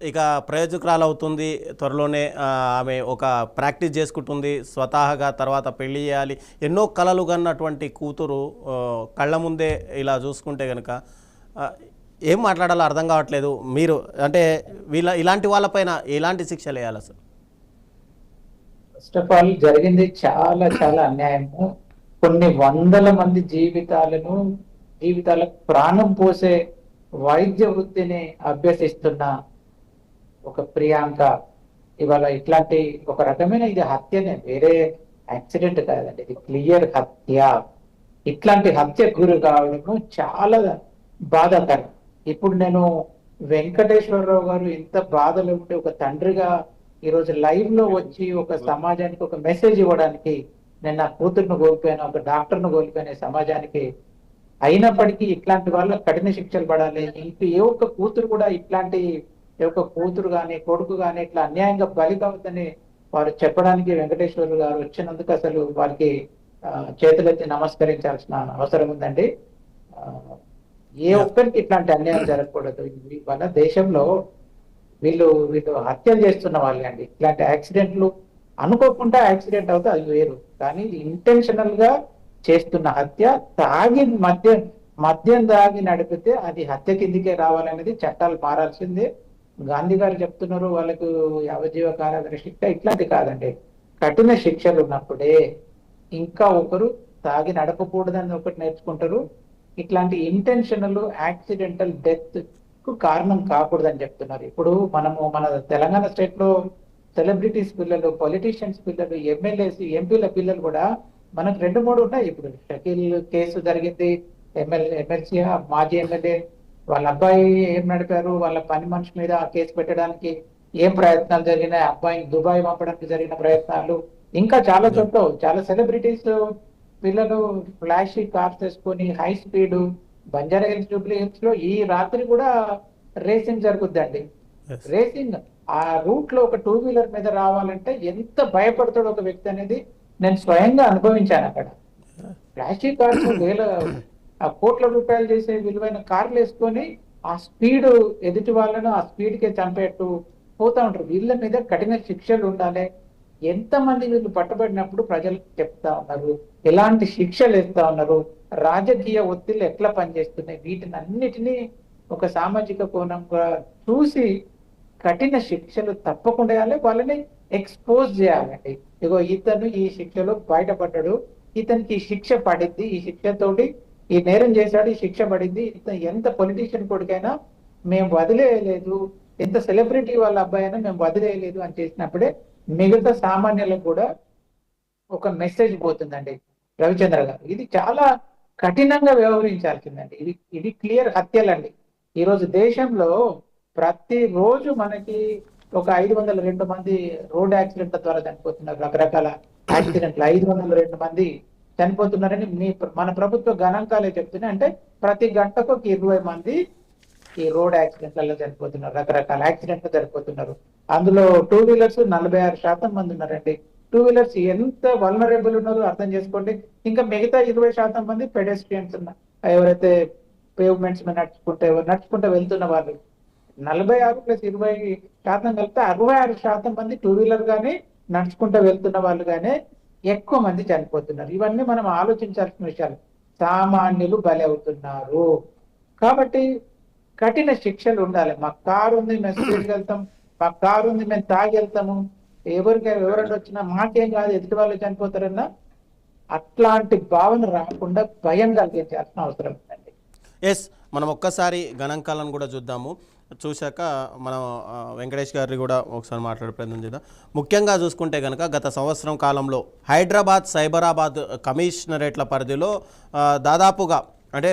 ఇక ప్రయోజకురాలవుతుంది. త్వరలోనే ఆమె ఒక ప్రాక్టీస్ చేసుకుంటుంది స్వతహాగా. తర్వాత పెళ్లి చేయాలి. ఎన్నో కలలు కన్నటువంటి కూతురు కళ్ళ ముందే ఇలా చూసుకుంటే గనుక ఏం మాట్లాడాలో అర్థం కావట్లేదు. మీరు అంటే ఇలాంటి వాళ్ళపైన ఎలాంటి శిక్షలు వేయాలి అసలు? ఫస్ట్ ఆఫ్ ఆల్ జరిగింది చాలా చాలా అన్యాయము. కొన్ని వందల మంది జీవితాలకు ప్రాణం పోసే వైద్య వృత్తిని అభ్యసిస్తున్న ఒక ప్రియాంక ఇవాళ ఇట్లాంటి ఒక రకమైన ఇది హత్యనే, వేరే యాక్సిడెంట్ కాదండి, ఇది క్లియర్ హత్య. ఇట్లాంటి హత్యకు గురి కావడం చాలా బాధాకరం. ఇప్పుడు నేను వెంకటేశ్వరరావు గారు ఇంత బాధలో ఉంటే ఒక తండ్రిగా ఈరోజు లైవ్ లో వచ్చి ఒక సమాజానికి ఒక మెసేజ్ ఇవ్వడానికి, నేను నా కూతురును కోల్పోయాను, ఒక డాక్టర్ను కోల్పోయాను సమాజానికి, అయినప్పటికీ ఇట్లాంటి వాళ్ళ కఠిన శిక్షలు పడాలి. ఇంక ఏ ఒక్క కూతురు కూడా ఇట్లాంటి ఏ ఒక్క కూతురు కానీ కొడుకు కానీ ఇట్లా అన్యాయంగా బలి కావద్దని వారు చెప్పడానికి వెంకటేశ్వర గారు వచ్చినందుకు అసలు వారికి చేతులెత్తి నమస్కరించాల్సిన అవసరం ఉందండి. ఏ ఒక్కరికి ఇట్లాంటి అన్యాయం జరగకూడదు. వాళ్ళ దేశంలో వీళ్ళు హత్యలు చేస్తున్న వాళ్ళే అండి. ఇట్లాంటి యాక్సిడెంట్లు అనుకోకుండా యాక్సిడెంట్ అవుతే అది వేరు, కానీ ఇంటెన్షనల్ గా చేస్తున్న హత్య, మద్యం తాగి నడిపితే అది హత్య కిందికే రావాలనేది చట్టాలు మారాల్సిందే. గాంధీ గారు చెప్తున్నారు వాళ్ళకు యావజ్జీవ కారాగార శిక్ష, ఇట్లాంటి కాదండి. కఠిన శిక్షలు ఉన్నప్పుడే ఇంకా ఒకరు తాగి నడపకూడదని ఒకటి నేర్చుకుంటారు. ఇట్లాంటి ఇంటెన్షనల్ యాక్సిడెంటల్ డెత్ కు కారణం కాకూడదని చెప్తున్నారు. ఇప్పుడు మన తెలంగాణ స్టేట్ లో సెలబ్రిటీస్ పిల్లలు, పొలిటీషియన్స్ పిల్లలు, ఎమ్మెల్యేస్, ఎంపీల పిల్లలు కూడా మనకు 2-3 ఉన్నాయి. ఇప్పుడు షకీల్ కేసు జరిగింది, ఎమ్మెల్సీ మాజీ ఎమ్మెల్యే వాళ్ళ అబ్బాయి ఏం నడిపారు, వాళ్ళ పని మనిషి మీద ఆ కేసు పెట్టడానికి ఏం ప్రయత్నాలు జరిగినాయి, అబ్బాయిని దుబాయ్ పంపడానికి జరిగిన ప్రయత్నాలు, ఇంకా చాలా చోట్ల చాలా సెలబ్రిటీస్ పిల్లలు ఫ్లాషీ కార్స్ వేసుకొని high speed Banjara hills, Jubilee hills లో ఈ రాత్రి కూడా రేసింగ్ జరుగుద్దండి. రేసింగ్ ఆ రూట్ లో ఒక 2 వీలర్ మీద రావాలంటే ఎంత భయపడతాడు ఒక వ్యక్తి అనేది నేను స్వయంగా అనుభవించాను. అక్కడ ఫ్లాషీ కార్స్ కోట్ల రూపాయలు చేసే విలువైన కార్లు వేసుకొని ఆ స్పీడ్ ఎదుటి వాళ్ళను ఆ స్పీడ్ కే చంపేట్టు పోతా ఉంటారు. వీళ్ళ మీద కఠిన శిక్షలు ఉండాలి. ఎంతమంది వీళ్ళు పట్టుబడినప్పుడు ప్రజలు చెప్తా ఉన్నారు, ఎలాంటి శిక్షలు ఇస్తా ఉన్నారు, రాజకీయ ఒత్తిళ్లు ఎట్లా పనిచేస్తున్నాయి, వీటిని అన్నిటినీ ఒక సామాజిక కోణంగా చూసి కఠిన శిక్షలు తప్పకుండా వేయాలి. వాళ్ళని ఎక్స్పోజ్ చేయాలండి. ఇగో ఇతను ఈ శిక్షలో బయటపడ్డాడు, ఇతనికి ఈ శిక్ష పడింది, ఈ శిక్షతోటి ఈ నేరం చేశాడు, ఈ శిక్ష పడింది. ఎంత పొలిటీషియన్ కొడుకైనా మేము వదిలేయలేదు, ఎంత సెలబ్రిటీ వాళ్ళ అబ్బాయి అయినా మేము వదిలేయలేదు అని చేసినప్పుడే మిగతా సామాన్యులకు కూడా ఒక మెసేజ్ పోతుందండి. రవిచంద్ర గారు ఇది చాలా కఠినంగా వ్యవహరించాల్సిందండి. ఇది క్లియర్ హత్యలండి. ఈరోజు దేశంలో ప్రతి రోజు మనకి ఒక 502 మంది రోడ్ యాక్సిడెంట్ల ద్వారా చనిపోతున్నారు. రకరకాల యాక్సిడెంట్లు 502 మంది చనిపోతున్నారని మన ప్రభుత్వ గణాంకాలే చెప్తున్నాయి. అంటే ప్రతి గంటకు ఒక 20 మంది ఈ రోడ్ యాక్సిడెంట్లలో చనిపోతున్నారు, రకరకాల యాక్సిడెంట్లు చనిపోతున్నారు. అందులో 2 వీలర్స్ 46% మంది ఉన్నారండి. 2 వీలర్స్ ఎంత వల్నరబుల్ ఉన్నారో అర్థం చేసుకోండి. ఇంకా మిగతా 20% మంది పెడెస్ట్రియన్స్ ఉన్నారు, ఎవరైతే పేవ్మెంట్స్ మీద నడుచుకుంటూ వెళ్తున్న వాళ్ళు. 46+20% కలిపితే 66% మంది 2 వీలర్ గానీ నడుచుకుంటూ వెళ్తున్న వాళ్ళు గానే ఎక్కువ మంది చనిపోతున్నారు. ఇవన్నీ మనం ఆలోచించాల్సిన విషయాలు. సామాన్యులు బలి అవుతున్నారు కాబట్టి కఠిన శిక్షలు ఉండాలి. మా కారు ఉంది, మేము స్పీడ్కి వెళ్తాం, మా కారు ఉంది, మేము తాగి వెళ్తాము, ఎవరైనా వచ్చినా మాకేం కాదు, ఎదుటి వాళ్ళు చనిపోతారన్నా అట్లాంటి భావన రాకుండా భయం కలిగించాల్సిన అవసరం ఉందండి. ఎస్, మనం ఒక్కసారి గణాంకాలను కూడా చూద్దాము. చూశాక మనం వెంకటేష్ గారిని కూడా ఒకసారి మాట్లాడే ప్రయత్నం చేద్దాం. ముఖ్యంగా చూసుకుంటే కనుక గత సంవత్సరం కాలంలో హైదరాబాద్, సైబరాబాద్ కమిషనరేట్ల పరిధిలో దాదాపుగా అంటే